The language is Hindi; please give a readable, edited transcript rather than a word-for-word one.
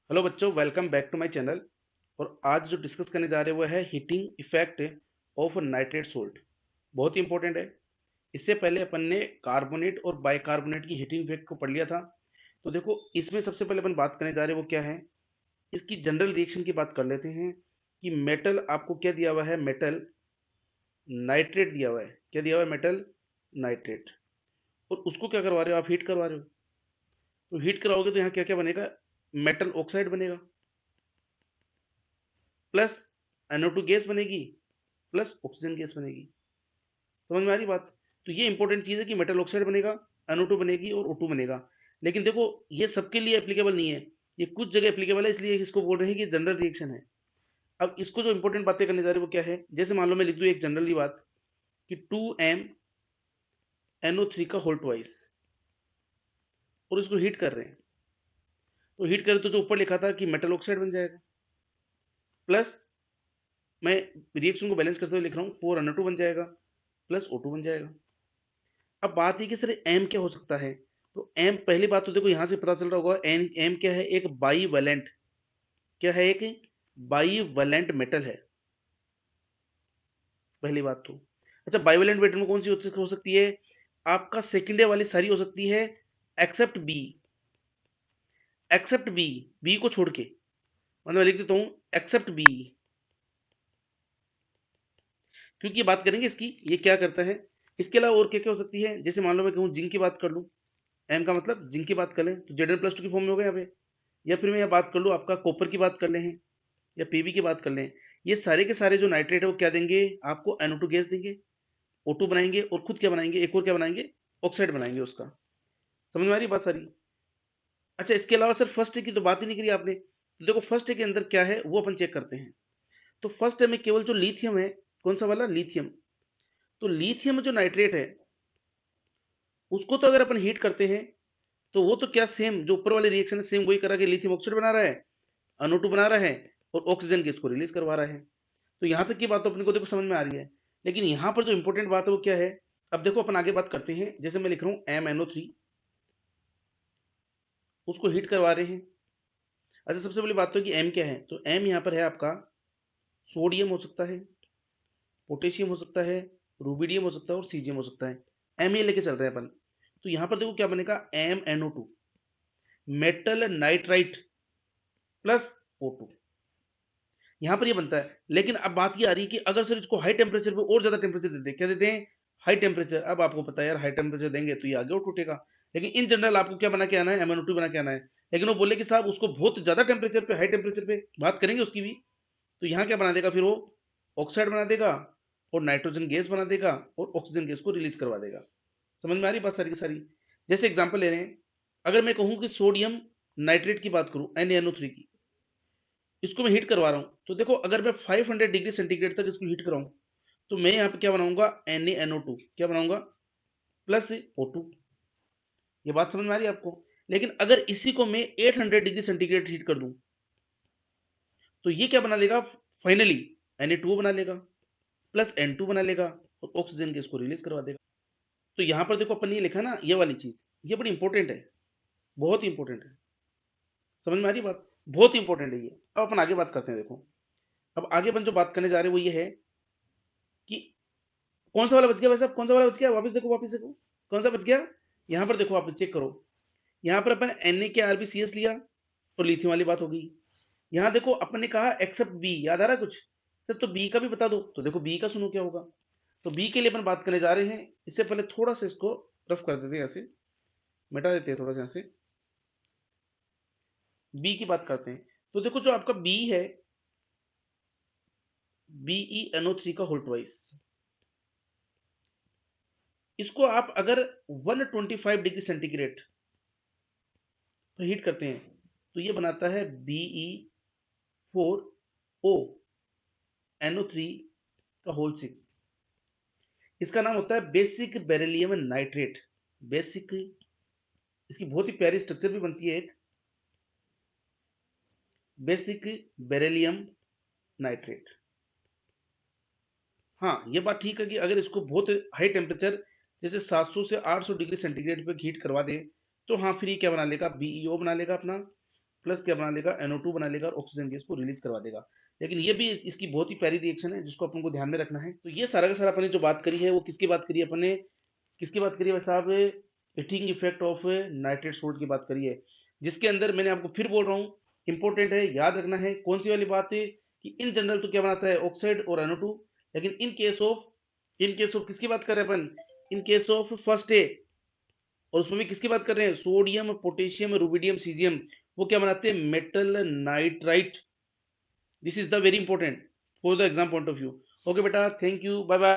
हेलो बच्चों, welcome back to my channel. और आज जो डिस्कस करने जा रहे हैं वो है heating effect of nitrate salt. बहुत ही इंपॉर्टेंट है। इससे पहले अपन ने कार्बोनेट और बाइकार्बोनेट की हीटिंग इफेक्ट को पढ़ लिया था। तो देखो, इसमें सबसे पहले अपन बात करने जा रहे हैं वो क्या है, इसकी जनरल रिएक्शन की बात कर लेते हैं कि मेटल आपको क्या दिया हुआ है, मेटल नाइट्रेट दिया हुआ है। क्या दिया हुआ है? Metal nitrate. और उसको क्या करवा रहे हो आप? हीट करवा रहे हो। तो हीट कराओगे तो यहाँ क्या क्या बनेगा? मेटल ऑक्साइड बनेगा, प्लस NO2 गैस बनेगी, प्लस ऑक्सीजन गैस बनेगी। समझ में आ रही बात? तो ये इंपॉर्टेंट चीज है कि मेटल ऑक्साइड बनेगा, NO2 बनेगी और O2 बनेगा। लेकिन देखो, ये सबके लिए एप्लीकेबल नहीं है, ये कुछ जगह एप्लीकेबल है, इसलिए इसको बोल रहे हैं कि जनरल रिएक्शन है। अब इसको जो इंपॉर्टेंट बातें करने जा रहे हैं वो क्या है, जैसे मान लो मैं लिख दूं एक जनरली बात कि 2M NO3 का होल ट्वाइस, और इसको हीट कर रहे हैं। तो हीट करें तो जो ऊपर लिखा था कि मेटल ऑक्साइड बन जाएगा, प्लस मैं रिएक्शन को बैलेंस करते हुए लिख रहा हूँ 4NO2 बन जाएगा, प्लस O2 बन जाएगा। अब बात है कि सर एम क्या हो सकता है। तो एम, पहली बात तो देखो यहां से पता चल रहा होगा, एम एम क्या है? एक बाई वैलेंट, क्या है? एक बाई वैलेंट मेटल है, पहली बात तो। अच्छा, बाईवेलेंट मेटल में कौन सी हो सकती है? आपका सेकेंडरी वाली सारी हो सकती है, except B. Except B, B को छोड़ के, मतलब मैं लिख देता हूं एक्सेप्ट बी, क्योंकि ये बात करेंगे इसकी, ये क्या करता है। इसके अलावा और क्या क्या हो सकती है? जैसे मान लो मैं कहूँ जिंक की बात कर लूं, एम का मतलब जिंक की बात कर लें तो Zn+2 की फॉर्म में होगा यहाँ पे। या फिर मैं यहाँ बात कर लूँ, आपका कॉपर की बात कर लें या पीबी की बात कर लें, ये सारे के सारे जो नाइट्रेट है वो क्या देंगे आपको? NO2 गैस देंगे, O2 बनाएंगे, और खुद क्या बनाएंगे? एक और क्या बनाएंगे? ऑक्साइड बनाएंगे उसका। समझ में आ रही बात सारी? अच्छा, इसके अलावा सर फर्स्ट की तो बात ही नहीं करी आपने। तो देखो, फर्स्ट के अंदर क्या है वो अपन चेक करते हैं। तो फर्स्ट में केवल जो लिथियम है, कौन सा वाला? लिथियम। तो लिथियम जो नाइट्रेट है उसको तो अगर अपन हीट करते हैं तो वो तो क्या, सेम जो ऊपर वाली रिएक्शन है सेम वही करा के लिथियम ऑक्साइड बना रहा है, NO2 बना रहा है, और ऑक्सीजन गैस को रिलीज करवा रहा है। तो यहां तक की बात तो अपने को देखो समझ में आ रही है। लेकिन यहां पर जो इंपॉर्टेंट बात है वो क्या है? अब देखो अपन आगे बात करते हैं, जैसे मैं लिख रहा हूं MnO3, उसको हीट करवा रहे हैं। अच्छा, सबसे पहली बात तो कि एम क्या है, तो एम यहाँ पर है आपका सोडियम हो सकता है, पोटेशियम हो सकता है, रूबिडियम हो सकता है, और सीजियम हो सकता है। एम ये लेके चल रहे हैं अपन। तो यहाँ पर देखो क्या बनेगा, MnO2, metal nitrite plus O2, यहाँ पर ये बनता है। लेकिन अब बात ये आ रही है कि अगर सर इसको हाई टेम्परेचर पे और ज्यादा टेम्परेचर देते हैं, क्या देते हैं? High temperature. अब आपको पता है यार, हाई टेम्परेचर देंगे तो ये आगे और टूटेगा। लेकिन इन जनरल आपको क्या बना के आना है? MnO2 बना के आना है। लेकिन वो बोले कि साहब उसको बहुत ज्यादा टेम्परेचर पे, हाई टेम्परेचर पे बात करेंगे उसकी भी, तो यहाँ क्या बना देगा फिर वो? ऑक्साइड बना देगा, और नाइट्रोजन गैस बना देगा, और ऑक्सीजन गैस को रिलीज करवा देगा। समझ में आ रही बात सारी की सारी? जैसे एग्जाम्पल ले रहे हैं, अगर मैं कहूँ कि सोडियम नाइट्रेट की बात करूँ, NaNO3 की, इसको मैं हीट करवा रहा हूँ, तो देखो अगर मैं 500 डिग्री सेंटीग्रेड तक इसको हीट कराऊं, तो मैं यहाँ पे क्या बनाऊंगा? NaNO2 क्या बनाऊंगा? Plus O2। ये बात समझ में आ रही है आपको? लेकिन अगर इसी को मैं 800 डिग्री सेंटीग्रेड हीट कर दूं, तो ये क्या बना लेगा फाइनली? Na2 बना लेगा, प्लस N2 बना लेगा, और ऑक्सीजन गैस को रिलीज करवा देगा। तो यहां पर देखो अपन ने ये लिखा ना, ये वाली चीज, ये बड़ी इंपॉर्टेंट है, बहुत ही इंपॉर्टेंट है। समझ में आ रही बात? बहुत ही इंपॉर्टेंट है ये। अब अपन आगे बात करते हैं। देखो, अब आगे अपन जो बात करने जा रहे हैं वो ये है कि कौन सा वाला बच गया वैसे? कौन सा वाला बच गया? वापस देखो, वापस देखो, कौन सा बच गया? यहाँ पर देखो, आप चेक करो। यहाँ पर अपन NaKRbCS लिया, तो लिथियम वाली बात होगी। यहाँ देखो अपन ने कहा एक्सेप्ट बी, याद आ रहा है कुछ? सर तो बी का भी बता दो, तो देखो बी का सुनो क्या होगा। तो बी के लिए अपन बात करने जा रहे हैं। इससे पहले थोड़ा सा इसको रफ कर देते हैं, ऐसे मिटा देते हैं थोड़ा सा ऐसे। बी की बात करते हैं। तो देखो जो आपका बी है, BeNO3 का होल ट्वाइस, इसको आप अगर 125 डिग्री सेंटीग्रेड पर हीट करते हैं, तो ये बनाता है BeO4NO3 का होल 6। इसका नाम होता है बेसिक बेरिलियम नाइट्रेट। बेसिक, इसकी बहुत ही प्यारी स्ट्रक्चर भी बनती है एक, बेसिक बेरिलियम नाइट्रेट। हाँ, ये बात ठीक है कि अगर इसको बहुत हाई टेम्परेचर, जैसे 700 से 800 डिग्री सेंटीग्रेड पे हीट करवा दे, तो हाँ फिर ये क्या बना लेगा? BeO बना लेगा अपना, प्लस क्या बना लेगा, NO2 बना लेगा और ऑक्सीजन गैस को रिलीज करवा देगा। लेकिन ये भी इसकी बहुत ही प्यारी रिएक्शन है जिसको अपन को ध्यान में रखना है। तो ये सारा का सारा अपन ने जो बात करी है वो किसकी बात करी है अपन ने, किसकी बात करी है भाई साहब, heating effect of nitrate salt की बात करी है, जिसके अंदर मैंने आपको फिर बोल रहा हूँ, इंपॉर्टेंट है, याद रखना है कौन सी वाली बात है कि इन जनरल तो क्या बनाता है, ऑक्साइड और NO2, लेकिन इन केस ऑफ किसकी बात कर रहे हैं अपन, in case of first A, और उसमें भी किसकी बात कर रहे हैं, सोडियम पोटेशियम रुबिडियम सीजियम, वो क्या बनाते हैं, metal nitrite. This is the very important for the exam point of view. Okay बेटा, थैंक यू, बाय बाय।